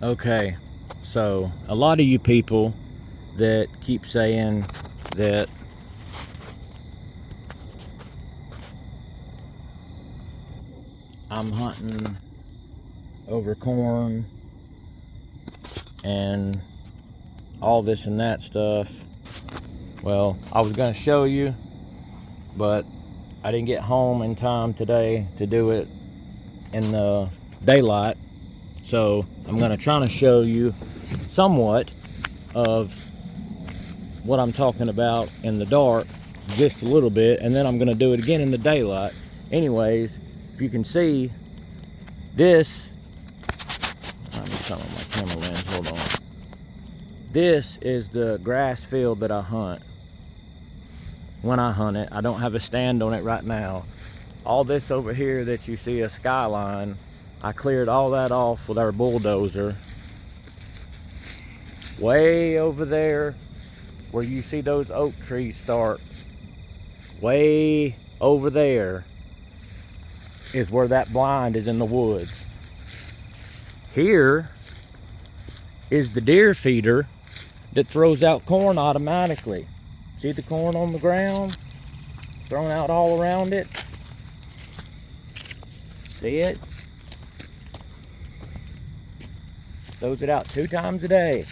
Okay, so a lot of you people that keep saying that I'm hunting over corn and all this and that stuff. Well, I was going to show you, but I didn't get home in time today to do it in the daylight. So I'm going to try to show you somewhat of what I'm talking about in the dark, just a little bit, and then I'm going to do it again in the daylight. Anyways, if you can see, this, I'm telling my camera lens, hold on. This is the grass field that I hunt. When I hunt it, I don't have a stand on it right now. All this over here that you see a skyline, I cleared all that off with our bulldozer. Way over there where you see those oak trees start, way over there is where that blind is in the woods. Here is the deer feeder that throws out corn automatically. See the corn on the ground thrown out all around it? See it? Throws it out 2 times a day.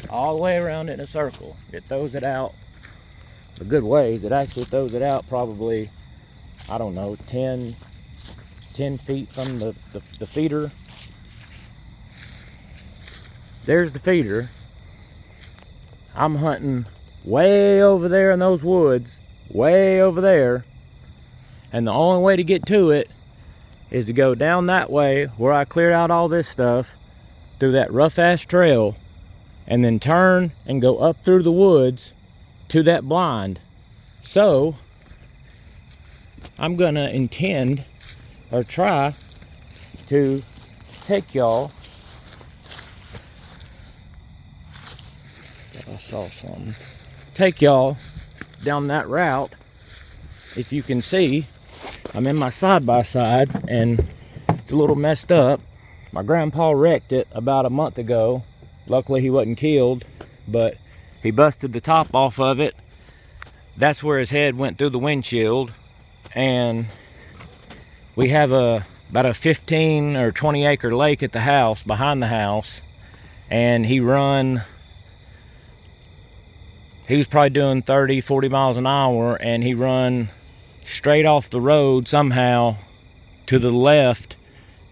All the way around it in a circle. It throws it out a good ways. It actually throws it out probably, I don't know, 10 feet from the feeder. There's the feeder. I'm hunting way over there in those woods, way over there, and the only way to get to it is to go down that way where I cleared out all this stuff through that rough ass trail, and then turn and go up through the woods to that blind. So I'm gonna intend or try to take y'all, I saw something, take y'all down that route. If you can see, I'm in my side-by-side and it's a little messed up. My grandpa wrecked it about a month ago. Luckily he wasn't killed, but he busted the top off of it. That's where his head went through the windshield. And we have about a 15 or 20 acre lake at the house, behind the house. And he was probably doing 30, 40 miles an hour, and he run straight off the road somehow to the left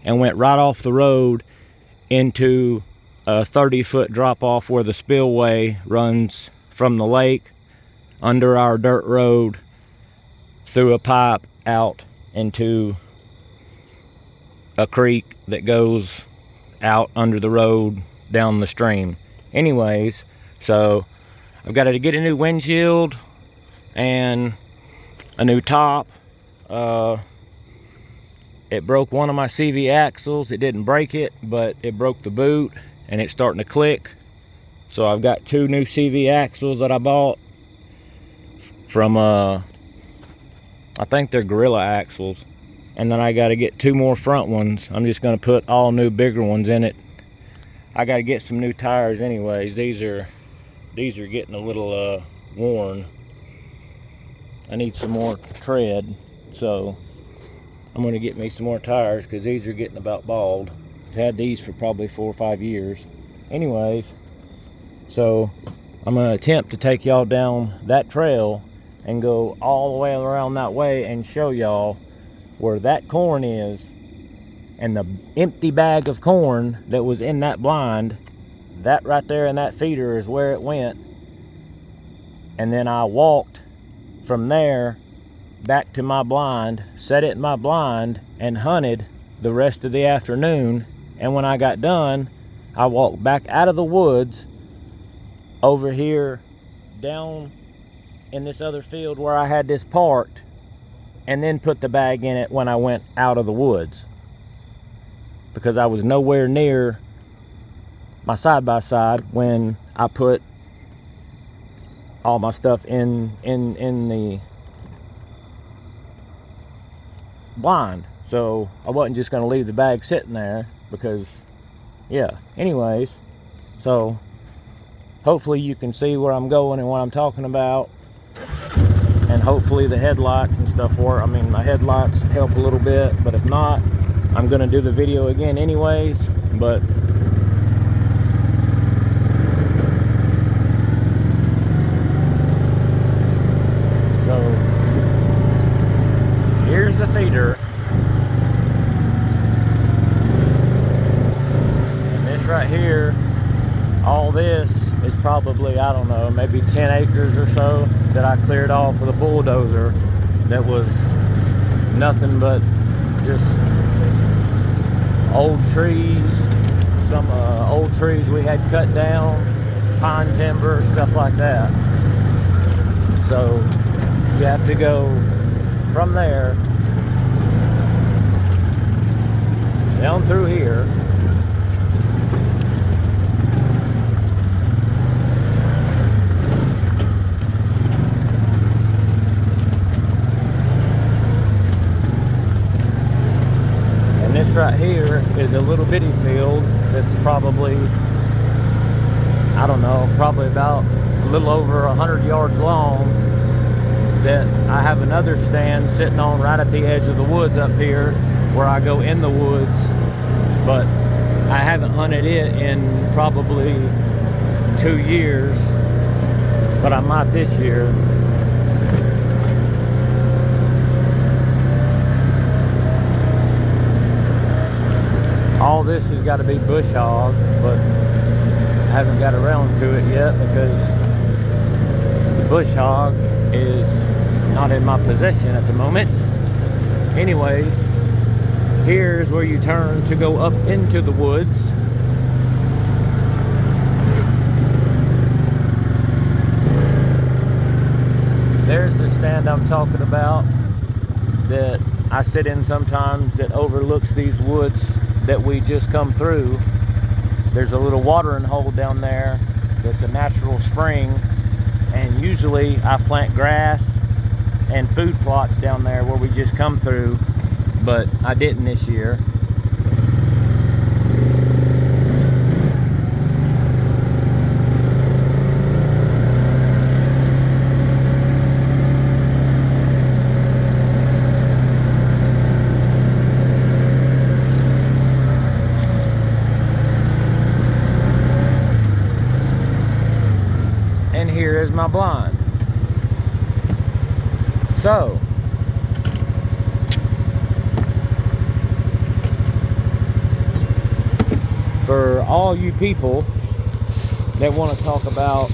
and went right off the road into a 30-foot drop off where the spillway runs from the lake under our dirt road through a pipe out into a creek that goes out under the road down the stream. Anyways, so I've got to get a new windshield and a new top. It broke one of my CV axles. It didn't break it, but it broke the boot and it's starting to click. So I've got 2 new CV axles that I bought from I think they're Gorilla axles, and then I got to get 2 more front ones. I'm just going to put all new bigger ones in it. I got to get some new tires anyways. These are getting a little worn. I need some more tread, so I'm going to get me some more tires because these are getting about bald. I've had these for probably 4 or 5 years. Anyways, so I'm going to attempt to take y'all down that trail and go all the way around that way and show y'all where that corn is, and the empty bag of corn that was in that blind, that right there in that feeder is where it went. And then I walked from there back to my blind, set it in my blind, and hunted the rest of the afternoon. And when I got done, I walked back out of the woods over here down in this other field where I had this parked, and then put the bag in it when I went out of the woods, because I was nowhere near my side-by-side when I put all my stuff in the blind, so I wasn't just going to leave the bag sitting there because, yeah. Anyways, so hopefully you can see where I'm going and what I'm talking about, and hopefully the headlights and stuff work. I mean, my headlights help a little bit, but if not, I'm going to do the video again anyways. But so here's the feeder, and this right here, all this is probably, I don't know, maybe 10 acres or so that I cleared off with a bulldozer. That was nothing but just old trees, some old trees we had cut down, pine timber, stuff like that. So you have to go from there down through here, and this right here is a little bitty field that's probably, I don't know, probably about a little over 100 yards long, that I have another stand sitting on right at the edge of the woods up here where I go in the woods, but I haven't hunted it in probably 2 years, but I might this year. All this has got to be bush hog, but I haven't got around to it yet because the bush hog is not in my possession at the moment. Anyways, here's where you turn to go up into the woods. There's the stand I'm talking about that I sit in sometimes, that overlooks these woods that we just come through. There's a little watering hole down there that's a natural spring, and usually I plant grass and food plots down there where we just come through, but I didn't this year. And here is my blind. So for all you people that want to talk about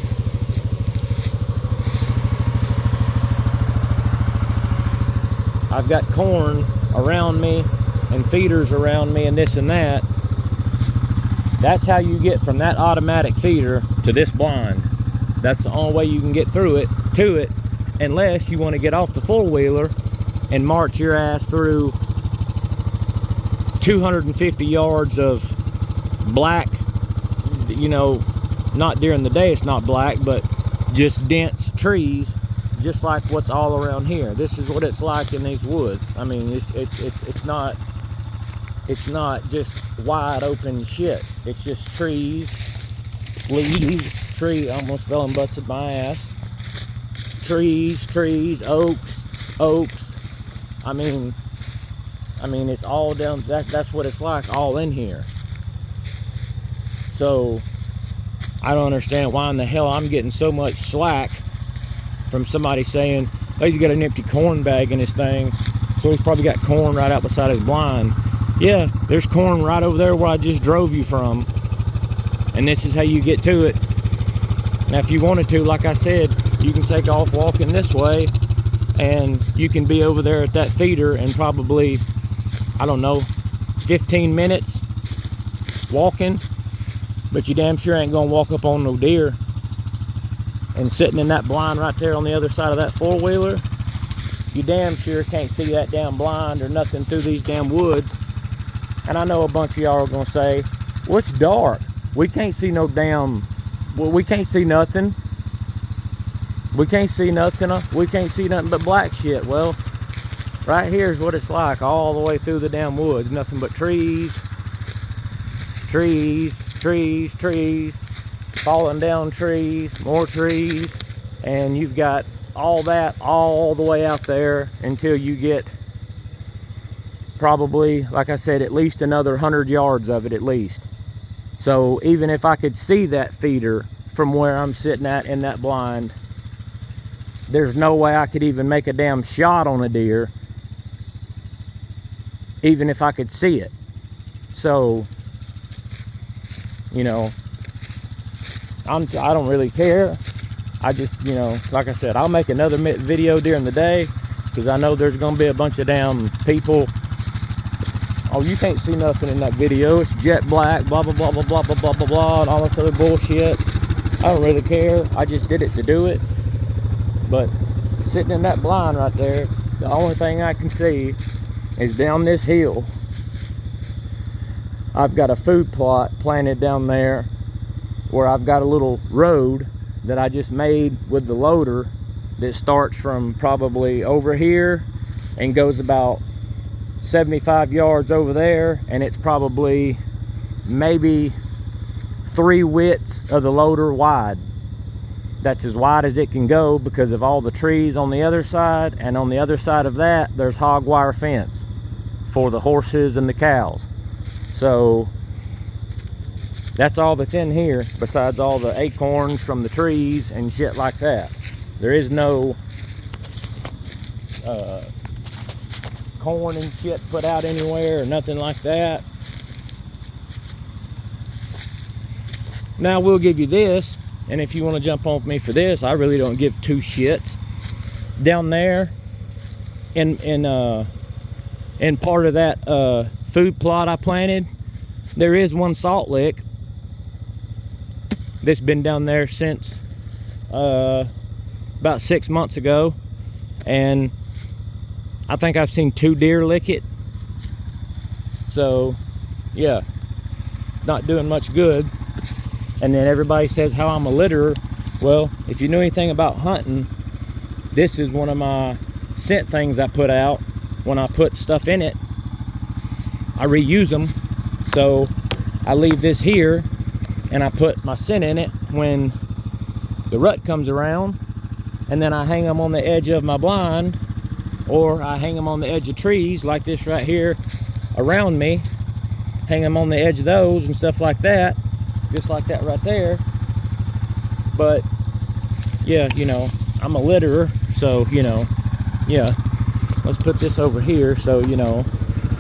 I've got corn around me and feeders around me and this and that, that's how you get from that automatic feeder to this blind. That's the only way you can get through it, to it, unless you want to get off the four-wheeler and march your ass through 250 yards of black, you know, not during the day it's not black, but just dense trees, just like what's all around here. This is what it's like in these woods. I mean, it's not just wide open shit. It's just trees, leaves, tree, almost fell and busted my ass. Trees, oaks. I mean, it's all down. That's what it's like, all in here. So I don't understand why in the hell I'm getting so much slack from somebody saying, oh, he's got an empty corn bag in his thing, so he's probably got corn right out beside his blind. Yeah, there's corn right over there where I just drove you from, and this is how you get to it. Now if you wanted to, like I said, you can take off walking this way and you can be over there at that feeder in probably, I don't know, 15 minutes walking, but you damn sure ain't gonna walk up on no deer. And sitting in that blind right there on the other side of that four-wheeler, you damn sure can't see that damn blind or nothing through these damn woods. And I know a bunch of y'all are gonna say, well, it's dark, we can't see no damn, well, we can't see nothing. We can't see nothing. We can't see nothing but black shit. Well, right here is what it's like all the way through the damn woods. Nothing but trees, trees, trees, trees, falling down trees, more trees, and you've got all that all the way out there until you get probably, like I said, at least another 100 yards of it at least. So even if I could see that feeder from where I'm sitting at in that blind, there's no way I could even make a damn shot on a deer, even if I could see it. So, you know, I don't really care. I just, you know, like I said, I'll make another video during the day, because I know there's going to be a bunch of damn people. Oh, you can't see nothing in that video. It's jet black, blah, blah, blah, blah, blah, blah, blah, blah, blah, and all this other bullshit. I don't really care. I just did it to do it. But sitting in that blind right there, the only thing I can see is down this hill. I've got a food plot planted down there where I've got a little road that I just made with the loader that starts from probably over here and goes about 75 yards over there, and it's probably maybe 3 widths of the loader wide. That's as wide as it can go because of all the trees on the other side, and on the other side of that there's hog wire fence for the horses and the cows. So that's all that's in here, besides all the acorns from the trees and shit like that. There is no corn and shit put out anywhere or nothing like that. Now, we'll give you this, and if you want to jump on me for this, I really don't give 2 shits. Down there in part of that food plot I planted, there is one salt lick that's been down there since about 6 months ago, and I think I've seen 2 deer lick it. So yeah, not doing much good. And then everybody says how I'm a litterer. Well, if you know anything about hunting, this is one of my scent things I put out. When I put stuff in it, I reuse them. So I leave this here and I put my scent in it when the rut comes around, and then I hang them on the edge of my blind, or I hang them on the edge of trees like this right here around me. Hang them on the edge of those and stuff like that, just like that right there. But yeah, you know, I'm a litterer, so, you know, yeah, let's put this over here so, you know,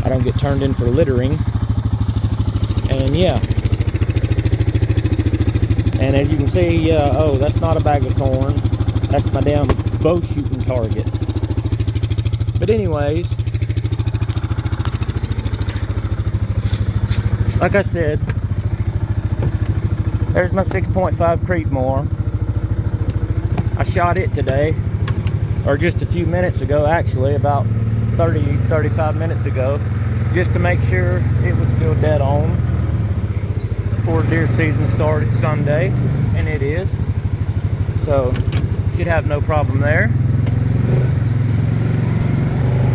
I don't get turned in for littering. And yeah, and as you can see, oh, that's not a bag of corn, that's my damn bow shooting target. But anyways, like I said, there's my 6.5 Creedmoor. I shot it today, or just a few minutes ago, actually, about 35 minutes ago, just to make sure it was still dead on before deer season started Sunday, and it is. So should have no problem there.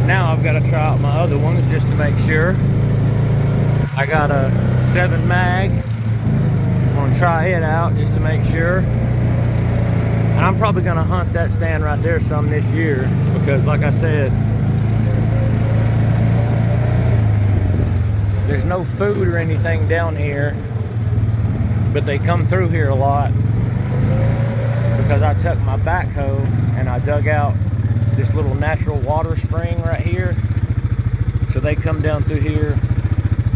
Now I've got to try out my other ones just to make sure. I got a 7 mag. I'm going to try it out just to make sure. And I'm probably going to hunt that stand right there some this year, because like I said, there's no food or anything down here, but they come through here a lot because I took my backhoe and I dug out this little natural water spring right here. So they come down through here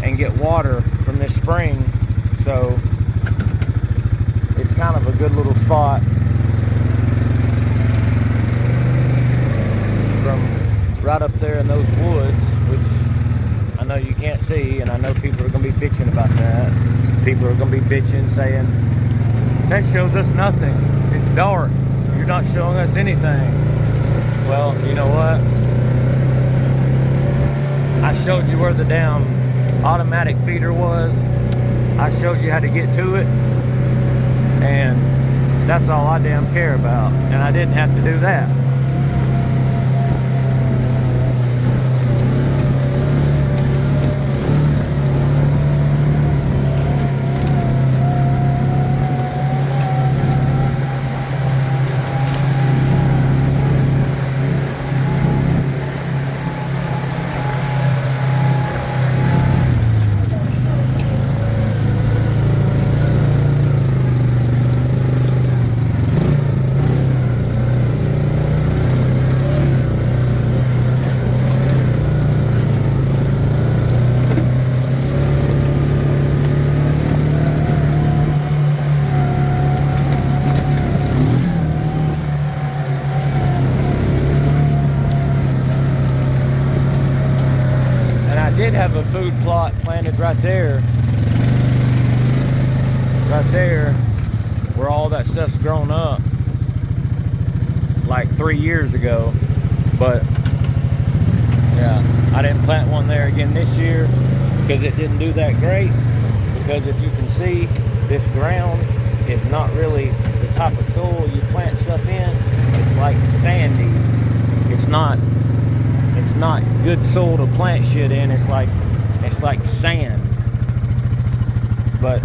and get water from this spring. So it's kind of a good little spot from right up there in those woods, which I know you can't see, and I know people are going to be bitching about that. People are going to be bitching, saying, that shows us nothing. It's dark. You're not showing us anything. Well, you know what? I showed you where the damn automatic feeder was. I showed you how to get to it. And That's all I damn care about, and I didn't have to do that. I did have a food plot planted right there where all that stuff's grown up like 3 years ago, but yeah, I didn't plant one there again this year because it didn't do that great. Because if you can see, this ground is not really the type of soil you plant stuff in. It's like sandy. It's not good soil to plant shit in. It's like sand. But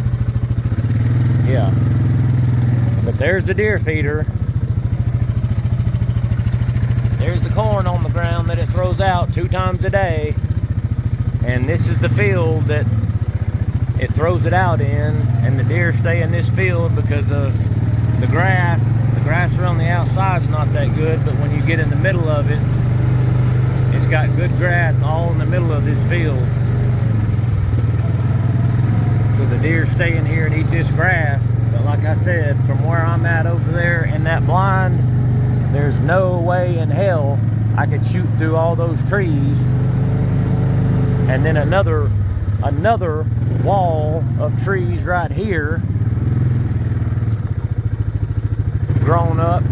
yeah, but there's the deer feeder. There's the corn on the ground that it throws out 2 times a day, and this is the field that it throws it out in, and the deer stay in this field because of the grass. The grass around the outside is not that good, but when you get in the middle of it, it's got good grass all in the middle of this field. So the deer stay in here and eat this grass. But like I said, from where I'm at over there in that blind, there's no way in hell I could shoot through all those trees. And then another wall of trees right here grown up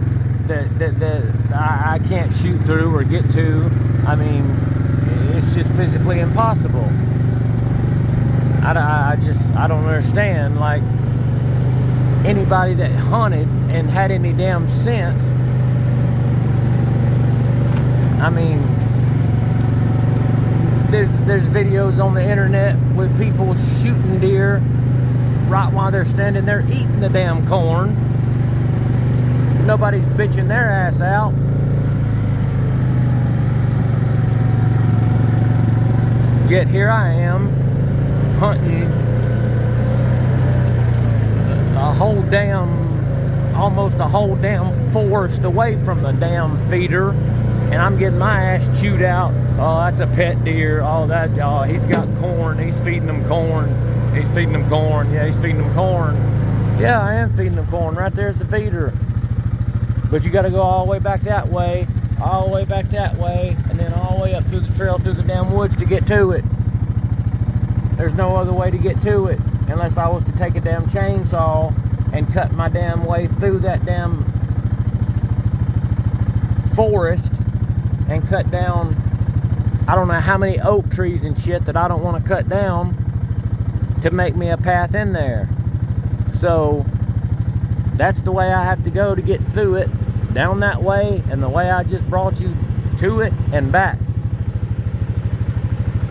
that I can't shoot through or get to. I mean, it's just physically impossible. I don't understand. Like, anybody that hunted and had any damn sense, I mean, there's videos on the internet with people shooting deer right while they're standing there eating the damn corn. Nobody's bitching their ass out. Yet here I am hunting a whole damn, almost a whole damn forest away from the damn feeder, and I'm getting my ass chewed out. Oh, that's a pet deer. Oh, he's got corn. He's feeding them corn. He's feeding them corn. Yeah, he's feeding them corn. Yeah, I am feeding them corn. Right there's the feeder. But you got to go all the way back that way, all the way back that way, and then all the way up through the trail, through the damn woods to get to it. There's no other way to get to it unless I was to take a damn chainsaw and cut my damn way through that damn forest and cut down, I don't know how many oak trees and shit that I don't want to cut down to make me a path in there. So that's the way I have to go to get through it, down that way, and the way I just brought you to it and back.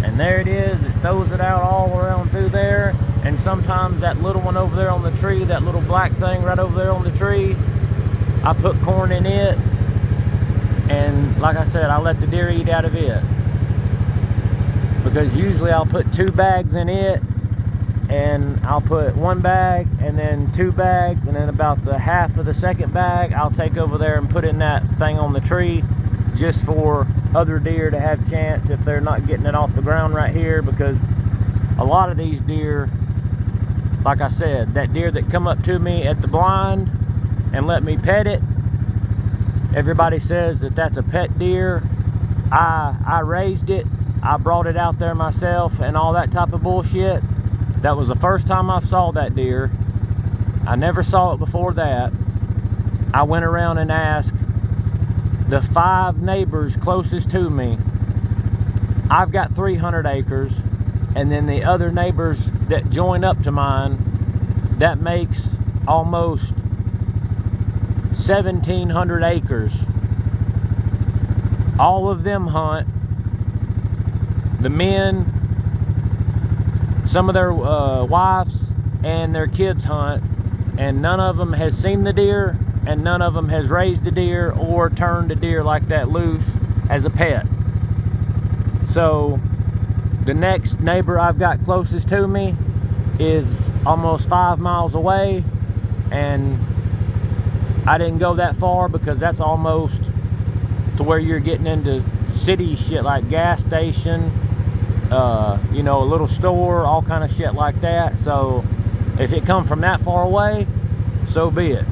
And there it is. It throws it out all around through there. And sometimes that little one over there on the tree, that little black thing right over there on the tree, I put corn in it. And like I said, I let the deer eat out of it. Because usually I'll put 2 bags in it, and I'll put 1 bag and then 2 bags, and then about the half of the second bag I'll take over there and put in that thing on the tree, just for other deer to have chance if they're not getting it off the ground right here. Because a lot of these deer, like I said, that deer that come up to me at the blind and let me pet it, everybody says that that's a pet deer. I raised it, I brought it out there myself and all that type of bullshit. That was the first time I saw that deer. I never saw it before that. I went around and asked the 5 neighbors closest to me. I've got 300 acres, and then the other neighbors that join up to mine, that makes almost 1,700 acres. All of them hunt. The men, some of their wives and their kids hunt, and none of them has seen the deer, and none of them has raised a deer or turned a deer like that loose as a pet. So the next neighbor I've got closest to me is almost 5 miles away, and I didn't go that far because that's almost to where you're getting into city shit like gas station, you know, a little store, all kind of shit like that. So if it come from that far away, so be it.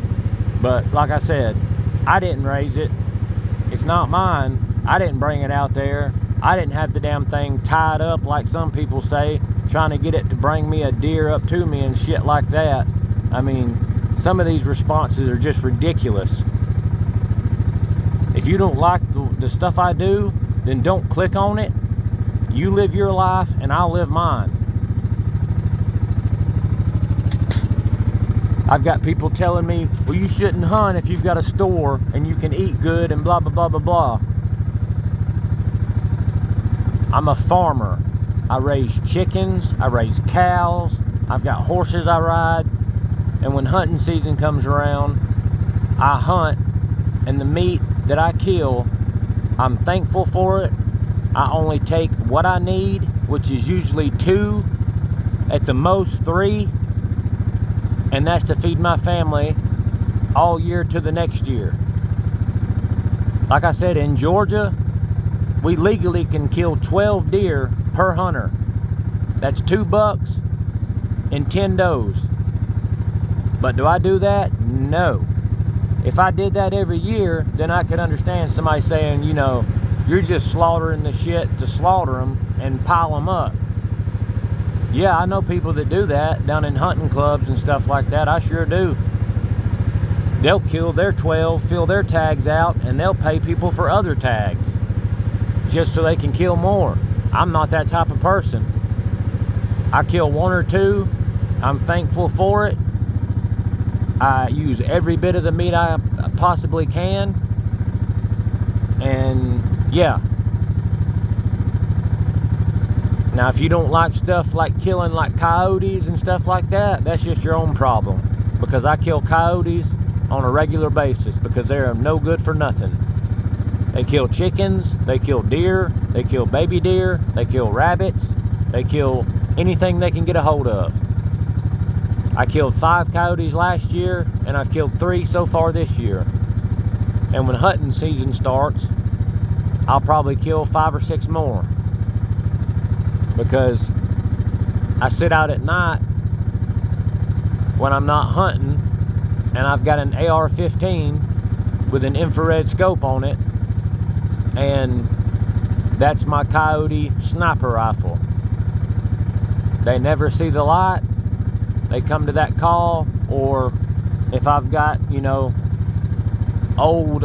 But like I said, I didn't raise it. It's not mine. I didn't bring it out there. I didn't have the damn thing tied up like some people say, trying to get it to bring me a deer up to me and shit like that. I mean, some of these responses are just ridiculous. If you don't like the stuff I do, then don't click on it. You live your life and I'll live mine. I've got people telling me, well, you shouldn't hunt if you've got a store and you can eat good and blah, blah, blah, blah, blah. I'm a farmer. I raise chickens, I raise cows, I've got horses I ride, and when hunting season comes around, I hunt, and the meat that I kill, I'm thankful for it. I only take what I need, which is usually 2, at the most 3, and that's to feed my family all year to the next year. Like I said, in Georgia, we legally can kill 12 deer per hunter. That's 2 bucks and 10 does. But do I do that? No. If I did that every year, then I could understand somebody saying, you know, you're just slaughtering the shit to slaughter them and pile them up. Yeah, I know people that do that down in hunting clubs and stuff like that. I sure do. They'll kill their 12, fill their tags out, and they'll pay people for other tags just so they can kill more. I'm not that type of person. I kill 1 or 2. I'm thankful for it. I use every bit of the meat I possibly can. And yeah. Now, if you don't like stuff like killing like coyotes and stuff like that, that's just your own problem. Because I kill coyotes on a regular basis because they are no good for nothing. They kill chickens, they kill deer, they kill baby deer, they kill rabbits, they kill anything they can get a hold of. I killed 5 coyotes last year, and I've killed 3 so far this year. And when hunting season starts, I'll probably kill 5 or 6 more. Because I sit out at night when I'm not hunting, and I've got an AR-15 with an infrared scope on it, and that's my coyote sniper rifle. They never see the light. They come to that call, or if I've got, you know, old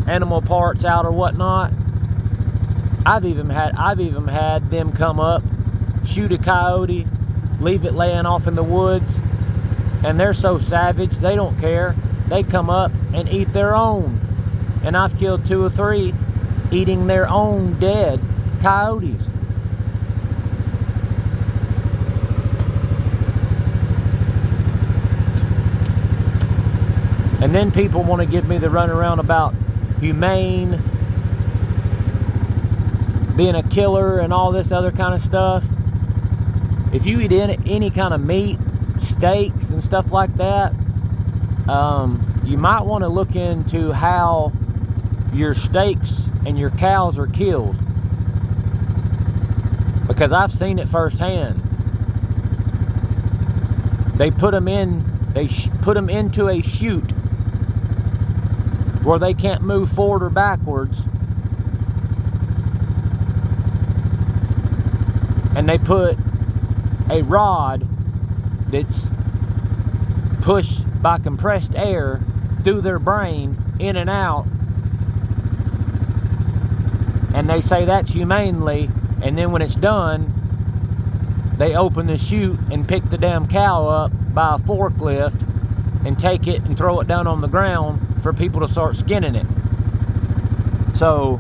animal parts out or whatnot, I've even had them come up, shoot a coyote, leave it laying off in the woods, and they're so savage they don't care. They come up and eat their own, and I've killed 2 or 3 eating their own dead coyotes. And then people want to give me the runaround about humane, being a killer, and all this other kind of stuff. If you eat any kind of meat, steaks and stuff like that, you might want to look into how your steaks and your cows are killed, because I've seen it firsthand. They put them into a chute where they can't move forward or backwards, and they put a rod that's pushed by compressed air through their brain, in and out, and they say that's humanely. And then when it's done, they open the chute and pick the damn cow up by a forklift and take it and throw it down on the ground for people to start skinning it. So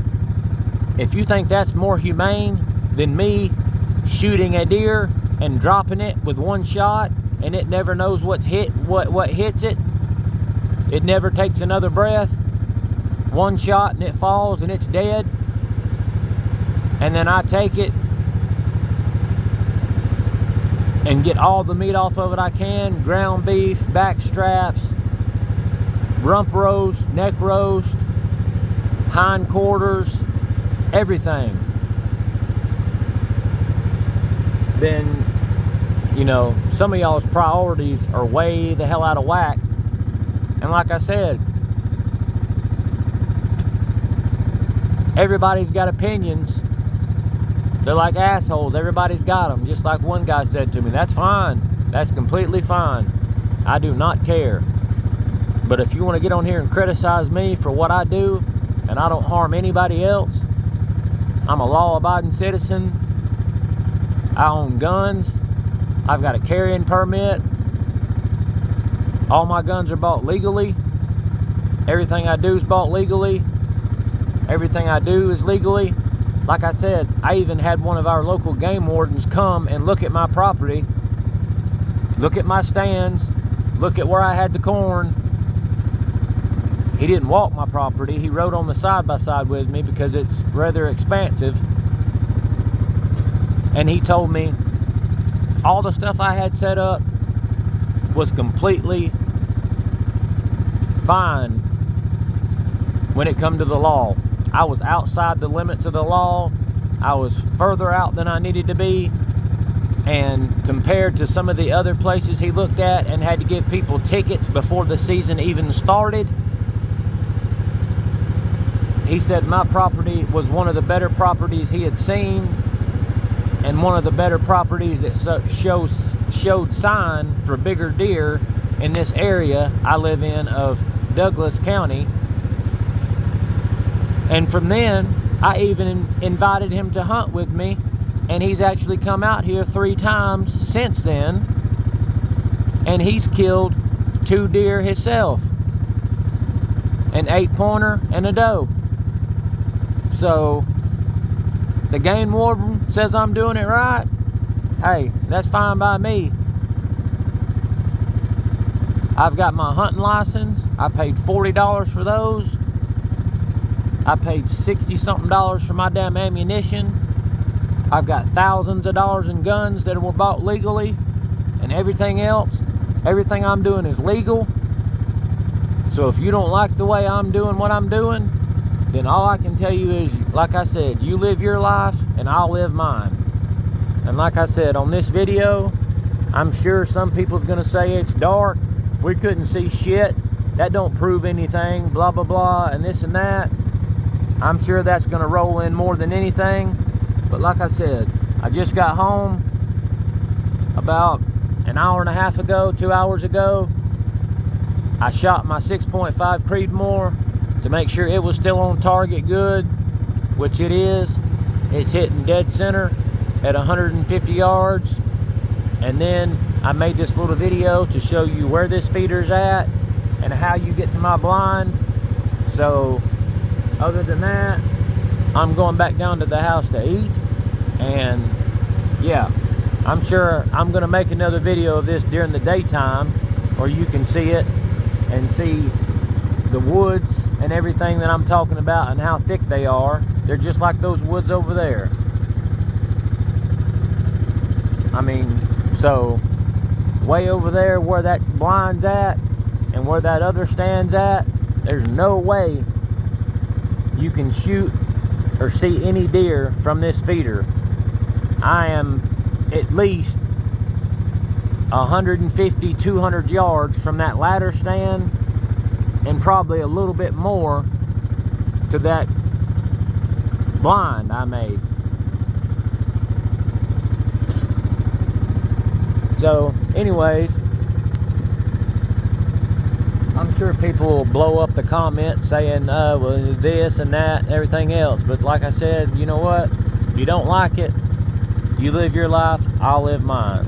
if you think that's more humane than me shooting a deer and dropping it with one shot, and it never knows what hits it, it never takes another breath, one shot and it falls and it's dead, and then I take it and get all the meat off of it I can, ground beef, back straps, rump roast, neck roast, hind quarters, everything, then, you know, some of y'all's priorities are way the hell out of whack. And like I said, everybody's got opinions. They're like assholes. Everybody's got them. Just like one guy said to me, that's fine. That's completely fine. I do not care. But if you want to get on here and criticize me for what I do, and I don't harm anybody else, I'm a law-abiding citizen. I own guns. I've got a carrying permit. All my guns are bought legally. Everything I do is bought legally. Everything I do is legally. Like I said, I even had one of our local game wardens come and look at my property, look at my stands, look at where I had the corn. He didn't walk my property. He rode on the side-by-side with me because it's rather expansive. And he told me all the stuff I had set up was completely fine when it come to the law. I was outside the limits of the law. I was further out than I needed to be. And compared to some of the other places he looked at and had to give people tickets before the season even started, he said my property was one of the better properties he had seen, and one of the better properties that showed sign for bigger deer in this area I live in of Douglas County. And from then, I even invited him to hunt with me, and he's actually come out here 3 times since then, and he's killed 2 deer himself, an 8-pointer and a doe. So the game warden says I'm doing it right. Hey, that's fine by me. I've got my hunting license. I paid $40 for those. I paid $60-something for my damn ammunition. I've got thousands of dollars in guns that were bought legally, and everything else, everything I'm doing is legal. So if you don't like the way I'm doing what I'm doing, then all I can tell you is, like I said, you live your life and I'll live mine. And like I said, on this video, I'm sure some people's gonna say it's dark, we couldn't see shit, that don't prove anything, blah blah blah, and this and that. I'm sure that's gonna roll in more than anything. But like I said, I just got home about an hour and a half ago, 2 hours ago. I shot my 6.5 Creedmoor to make sure it was still on target good, which it is. It's hitting dead center at 150 yards. And then I made this little video to show you where this feeder's at and how you get to my blind. So other than that, I'm going back down to the house to eat. And yeah, I'm sure I'm gonna make another video of this during the daytime where you can see it and see the woods and everything that I'm talking about and how thick they are. They're just like those woods over there. I mean, so way over there where that blind's at and where that other stand's at, there's no way you can shoot or see any deer from this feeder. I am at least 150, 200 yards from that ladder stand, and probably a little bit more to that blind I made. So anyways, I'm sure people will blow up the comments saying well, this and that and everything else, but like I said, you know what, if you don't like it, you live your life, I'll live mine.